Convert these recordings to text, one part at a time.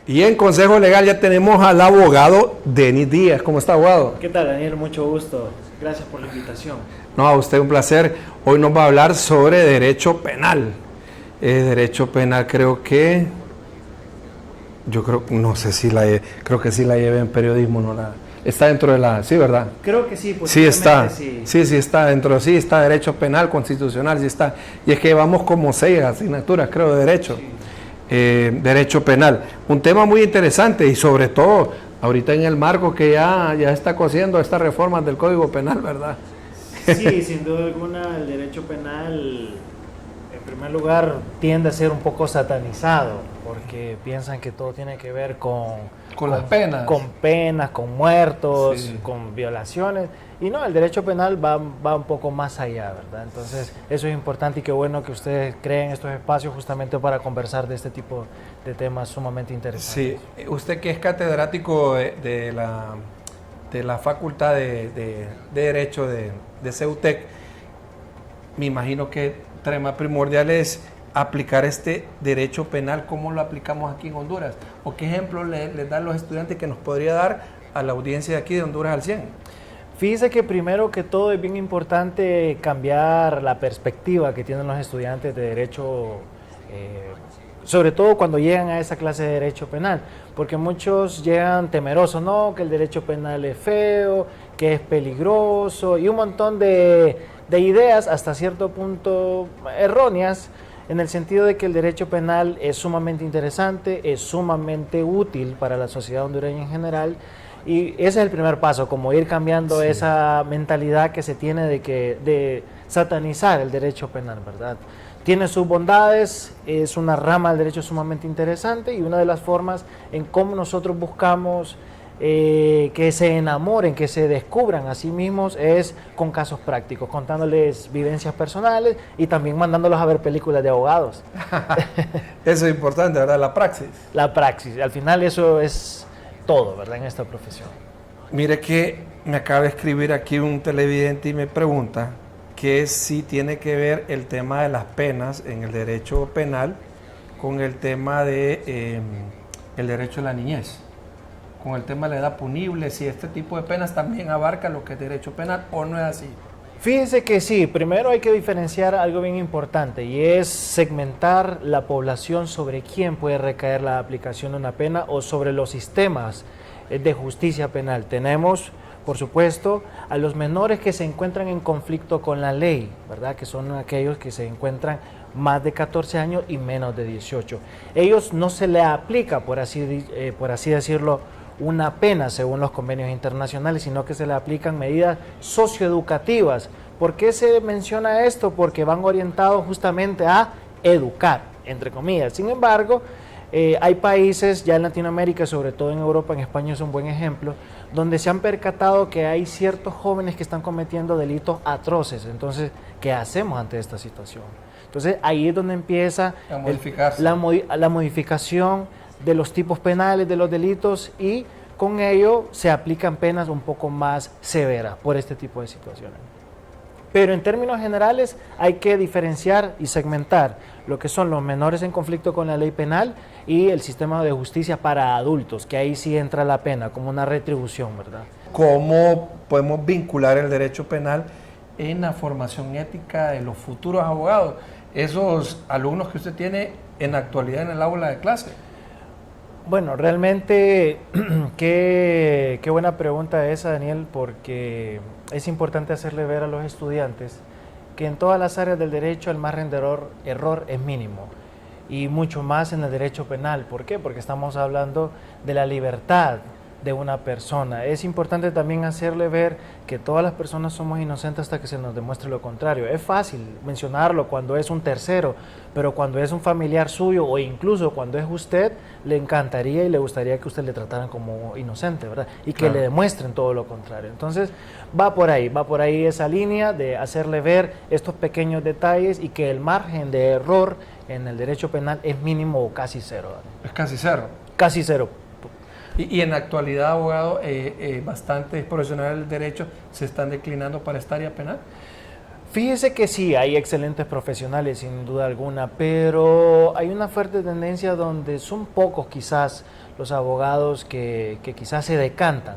Y en Consejo Legal ya tenemos al abogado Denis Díaz. ¿Cómo está, abogado? ¿Qué tal, Daniel? Mucho gusto. Gracias por la invitación. No, a usted un placer. Hoy nos va a hablar sobre derecho penal. Derecho penal no sé si creo que sí la llevé en periodismo, no la... Está dentro de la... Sí, ¿verdad? Creo que sí. Sí está. Sí está dentro. Sí está derecho penal, constitucional, sí está. Y es que llevamos como 6 asignaturas, creo, de derecho. Sí. Derecho penal. Un tema muy interesante y sobre todo ahorita en el marco que ya está cosiendo estas reformas del Código Penal, ¿verdad? Sí, sin duda alguna el derecho penal en primer lugar tiende a ser un poco satanizado porque piensan que todo tiene que ver con las penas. Con penas, con muertos, sí, con violaciones. Y no, el derecho penal va un poco más allá, ¿verdad? Entonces, eso es importante y qué bueno que ustedes creen estos espacios justamente para conversar de este tipo de temas sumamente interesantes. Sí, usted que es catedrático de la Facultad de Derecho de CEUTEC, me imagino que el tema primordial es aplicar este derecho penal. ¿Cómo lo aplicamos aquí en Honduras? ¿O qué ejemplo les dan los estudiantes que nos podría dar a la audiencia de aquí de Honduras al 100? Fíjese que primero que todo es bien importante cambiar la perspectiva que tienen los estudiantes de derecho, sobre todo cuando llegan a esa clase de derecho penal, porque muchos llegan temerosos, no, que el derecho penal es feo, que es peligroso y un montón de ideas hasta cierto punto erróneas, en el sentido de que el derecho penal es sumamente interesante, es sumamente útil para la sociedad hondureña en general. Y ese es el primer paso, como ir cambiando esa mentalidad que se tiene de satanizar el derecho penal, ¿verdad? Tiene sus bondades, es una rama del derecho sumamente interesante y una de las formas en cómo nosotros buscamos que se enamoren, que se descubran a sí mismos es con casos prácticos, contándoles vivencias personales y también mandándolos a ver películas de abogados. Eso es importante, ¿verdad? La praxis. La praxis, al final eso es todo, ¿verdad? En esta profesión. Mire que me acaba de escribir aquí un televidente y me pregunta que si tiene que ver el tema de las penas en el derecho penal con el tema de el derecho a la niñez, con el tema de la edad punible, si este tipo de penas también abarca lo que es derecho penal o no es así. Fíjense que sí, primero hay que diferenciar algo bien importante y es segmentar la población sobre quién puede recaer la aplicación de una pena o sobre los sistemas de justicia penal. Tenemos, por supuesto, a los menores que se encuentran en conflicto con la ley, ¿verdad? Que son aquellos que se encuentran más de 14 años y menos de 18. Ellos no se les aplica, por así decirlo, una pena según los convenios internacionales, sino que se le aplican medidas socioeducativas. ¿Por qué se menciona esto? Porque van orientados justamente a educar, entre comillas. Sin embargo, hay países ya en Latinoamérica, sobre todo en Europa, en España es un buen ejemplo, donde se han percatado que hay ciertos jóvenes que están cometiendo delitos atroces. Entonces, ¿qué hacemos ante esta situación? Entonces, ahí es donde empieza la modificación de los tipos penales, de los delitos, y con ello se aplican penas un poco más severas por este tipo de situaciones. Pero en términos generales hay que diferenciar y segmentar lo que son los menores en conflicto con la ley penal y el sistema de justicia para adultos, que ahí sí entra la pena como una retribución, ¿verdad? ¿Cómo podemos vincular el derecho penal en la formación ética de los futuros abogados? Esos alumnos que usted tiene en la actualidad en el aula de clase. Bueno, realmente qué buena pregunta esa, Daniel, porque es importante hacerle ver a los estudiantes que en todas las áreas del derecho el margen de error es mínimo y mucho más en el derecho penal. ¿Por qué? Porque estamos hablando de la libertad de una persona. Es importante también hacerle ver que todas las personas somos inocentes hasta que se nos demuestre lo contrario. Es fácil mencionarlo cuando es un tercero, pero cuando es un familiar suyo o incluso cuando es usted, le encantaría y le gustaría que usted le trataran como inocente, ¿verdad? Y que le demuestren todo lo contrario. Entonces, va por ahí esa línea de hacerle ver estos pequeños detalles y que el margen de error en el derecho penal es mínimo o casi cero, ¿verdad? Es casi cero. Casi cero. Y en la actualidad, abogado, bastantes profesionales del derecho se están declinando para esta área penal. Fíjese que sí, hay excelentes profesionales sin duda alguna, pero hay una fuerte tendencia donde son pocos quizás los abogados que quizás se decantan.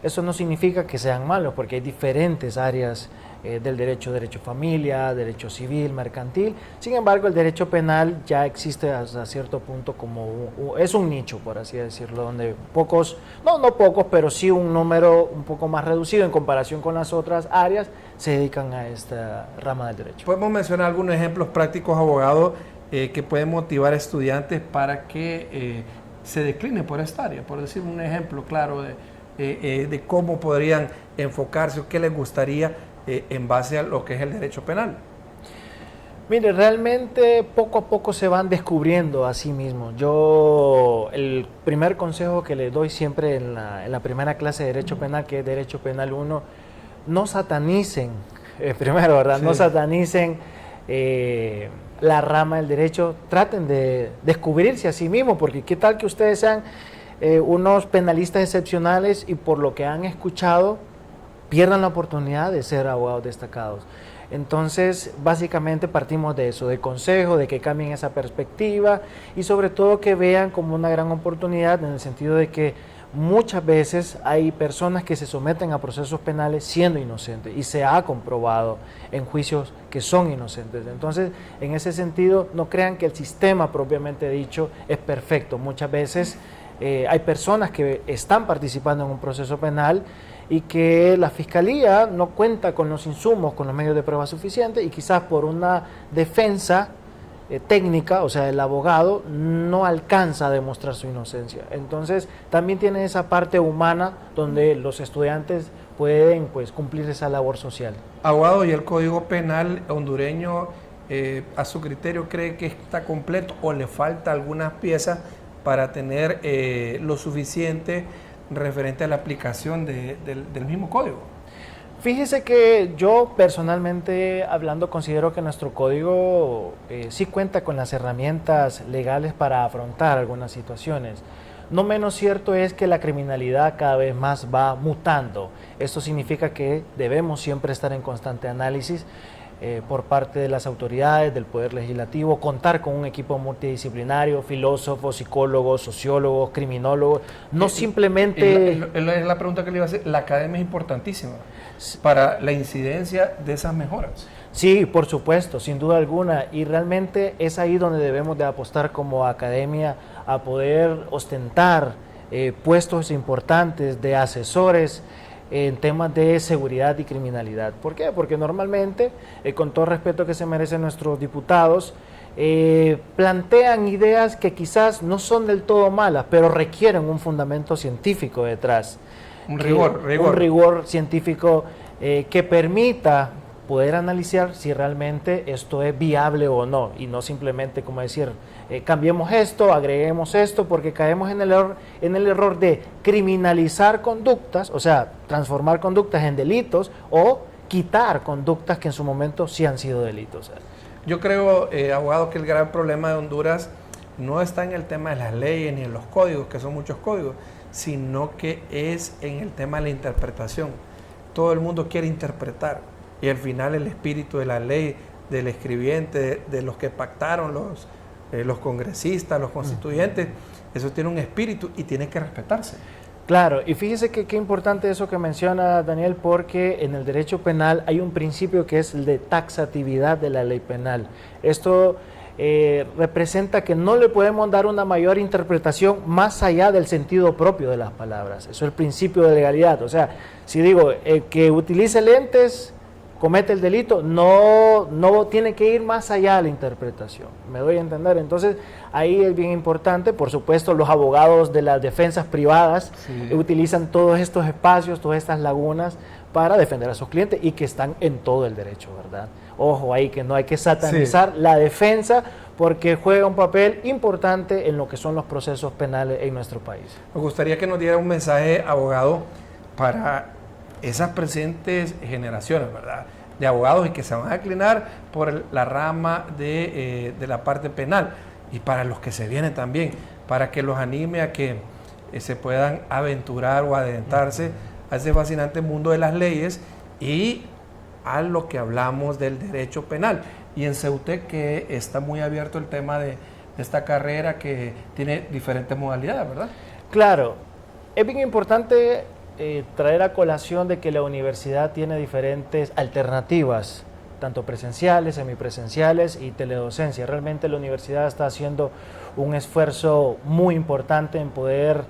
Eso no significa que sean malos, porque hay diferentes áreas del derecho familia, derecho civil, mercantil. Sin embargo, el derecho penal ya existe hasta cierto punto es un nicho, por así decirlo, donde pocos, no pocos, pero sí un número un poco más reducido en comparación con las otras áreas, se dedican a esta rama del derecho. Podemos mencionar algunos ejemplos prácticos, abogados, que pueden motivar a estudiantes para que se declinen por esta área. Por decir un ejemplo claro de cómo podrían enfocarse o qué les gustaría en base a lo que es el derecho penal. Mire, realmente poco a poco se van descubriendo a sí mismos. Yo, el primer consejo que les doy siempre en la primera clase de Derecho Penal, que es Derecho Penal 1, no satanicen, primero, ¿verdad? Sí. No satanicen la rama del derecho, traten de descubrirse a sí mismos, porque qué tal que ustedes sean unos penalistas excepcionales y por lo que han escuchado pierdan la oportunidad de ser abogados destacados. Entonces, básicamente partimos de eso, de consejo, de que cambien esa perspectiva y sobre todo que vean como una gran oportunidad en el sentido de que muchas veces hay personas que se someten a procesos penales siendo inocentes y se ha comprobado en juicios que son inocentes. Entonces, en ese sentido, no crean que el sistema propiamente dicho es perfecto. Muchas veces hay personas que están participando en un proceso penal y que la Fiscalía no cuenta con los insumos, con los medios de prueba suficientes y quizás por una defensa técnica, o sea, el abogado no alcanza a demostrar su inocencia. Entonces, también tiene esa parte humana donde los estudiantes pueden pues cumplir esa labor social. Abogado, ¿y el Código Penal hondureño a su criterio cree que está completo o le falta algunas piezas para tener lo suficiente referente a la aplicación del mismo código? Fíjese que yo personalmente hablando considero que nuestro código sí cuenta con las herramientas legales para afrontar algunas situaciones. No menos cierto es que la criminalidad cada vez más va mutando. Esto significa que debemos siempre estar en constante análisis por parte de las autoridades, del Poder Legislativo, contar con un equipo multidisciplinario, filósofos, psicólogos, sociólogos, criminólogos, no simplemente... La pregunta que le iba a hacer, la academia es importantísima para la incidencia de esas mejoras. Sí, por supuesto, sin duda alguna, y realmente es ahí donde debemos de apostar como academia a poder ostentar puestos importantes de asesores en temas de seguridad y criminalidad. ¿Por qué? Porque normalmente, con todo respeto que se merecen nuestros diputados, plantean ideas que quizás no son del todo malas, pero requieren un fundamento científico detrás. Un rigor científico que permita poder analizar si realmente esto es viable o no, y no simplemente como decir, cambiemos esto, agreguemos esto, porque caemos en el error de criminalizar conductas, o sea, transformar conductas en delitos o quitar conductas que en su momento sí han sido delitos. Yo creo, abogado, que el gran problema de Honduras no está en el tema de las leyes ni en los códigos, que son muchos códigos, sino que es en el tema de la interpretación. Todo el mundo quiere interpretar y al final el espíritu de la ley, del escribiente, de los que pactaron los congresistas, los constituyentes, eso tiene un espíritu y tiene que respetarse. Claro, y fíjese que qué importante eso que menciona Daniel, porque en el derecho penal hay un principio que es el de taxatividad de la ley penal. Esto representa que no le podemos dar una mayor interpretación más allá del sentido propio de las palabras. Eso es el principio de legalidad. O sea, si digo, el que utilice lentes comete el delito, no tiene que ir más allá de la interpretación. ¿Me doy a entender? Entonces, ahí es bien importante, por supuesto, los abogados de las defensas privadas utilizan todos estos espacios, todas estas lagunas para defender a sus clientes y que están en todo el derecho, ¿verdad? Ojo ahí, que no hay que satanizar la defensa porque juega un papel importante en lo que son los procesos penales en nuestro país. Me gustaría que nos diera un mensaje, abogado, para esas presentes generaciones, ¿verdad?, de abogados y que se van a inclinar por la rama de la parte penal y para los que se vienen también, para que los anime a que se puedan aventurar o adentrarse a ese fascinante mundo de las leyes y a lo que hablamos del derecho penal. Y en CEUTEC que está muy abierto el tema de esta carrera que tiene diferentes modalidades, ¿verdad? Claro, es bien importante traer a colación de que la universidad tiene diferentes alternativas, tanto presenciales, semipresenciales y teledocencia. Realmente la universidad está haciendo un esfuerzo muy importante en poder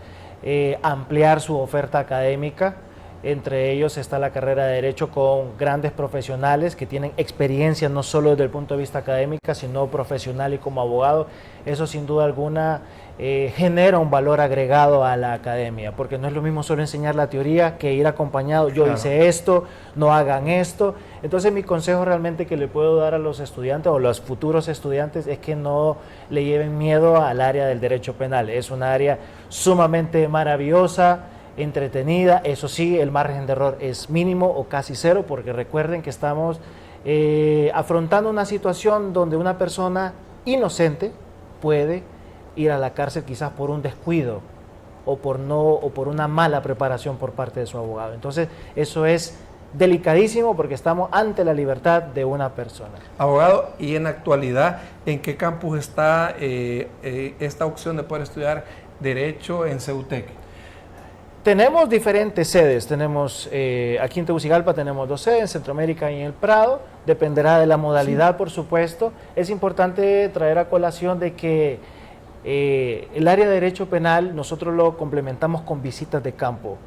ampliar su oferta académica. Entre ellos está la carrera de Derecho con grandes profesionales que tienen experiencia no solo desde el punto de vista académica, sino profesional y como abogado. Eso sin duda alguna genera un valor agregado a la academia, porque no es lo mismo solo enseñar la teoría que ir acompañado. Yo hice esto, no hagan esto. Entonces mi consejo realmente que le puedo dar a los estudiantes o los futuros estudiantes es que no le lleven miedo al área del derecho penal. Es un área sumamente maravillosa, entretenida. Eso sí, el margen de error es mínimo o casi cero, porque recuerden que estamos afrontando una situación donde una persona inocente puede ir a la cárcel quizás por un descuido o por una mala preparación por parte de su abogado. Entonces eso es delicadísimo porque estamos ante la libertad de una persona. Abogado, y en la actualidad, ¿en qué campus está esta opción de poder estudiar Derecho en CEUTEC? Tenemos diferentes sedes, tenemos aquí en Tegucigalpa tenemos 2 sedes, en Centroamérica y en el Prado, dependerá de la modalidad, por supuesto. Es importante traer a colación de que el área de Derecho Penal nosotros lo complementamos con visitas de campo.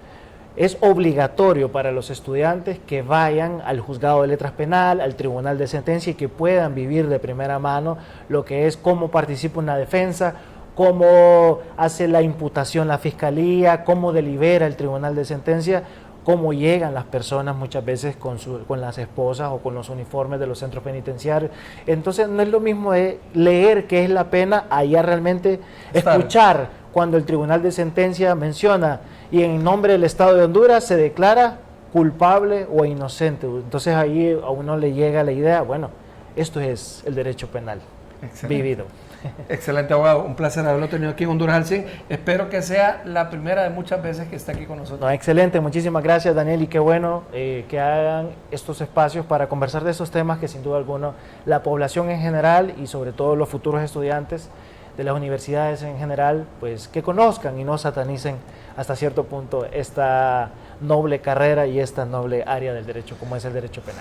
Es obligatorio para los estudiantes que vayan al juzgado de letras penal, al tribunal de sentencia y que puedan vivir de primera mano lo que es cómo participa una defensa, cómo hace la imputación la fiscalía, cómo delibera el tribunal de sentencia, cómo llegan las personas muchas veces con las esposas o con los uniformes de los centros penitenciarios. Entonces no es lo mismo de leer qué es la pena, allá realmente escuchar cuando el tribunal de sentencia menciona y en nombre del Estado de Honduras se declara culpable o inocente. Entonces ahí a uno le llega la idea, bueno, esto es el derecho penal vivido. Excelente, abogado. Un placer haberlo tenido aquí en Honduras al 100. Espero que sea la primera de muchas veces que esté aquí con nosotros. No, excelente, muchísimas gracias, Daniel, y qué bueno que hagan estos espacios para conversar de estos temas que sin duda alguna la población en general y sobre todo los futuros estudiantes de las universidades en general, pues que conozcan y no satanicen hasta cierto punto esta noble carrera y esta noble área del derecho como es el derecho penal.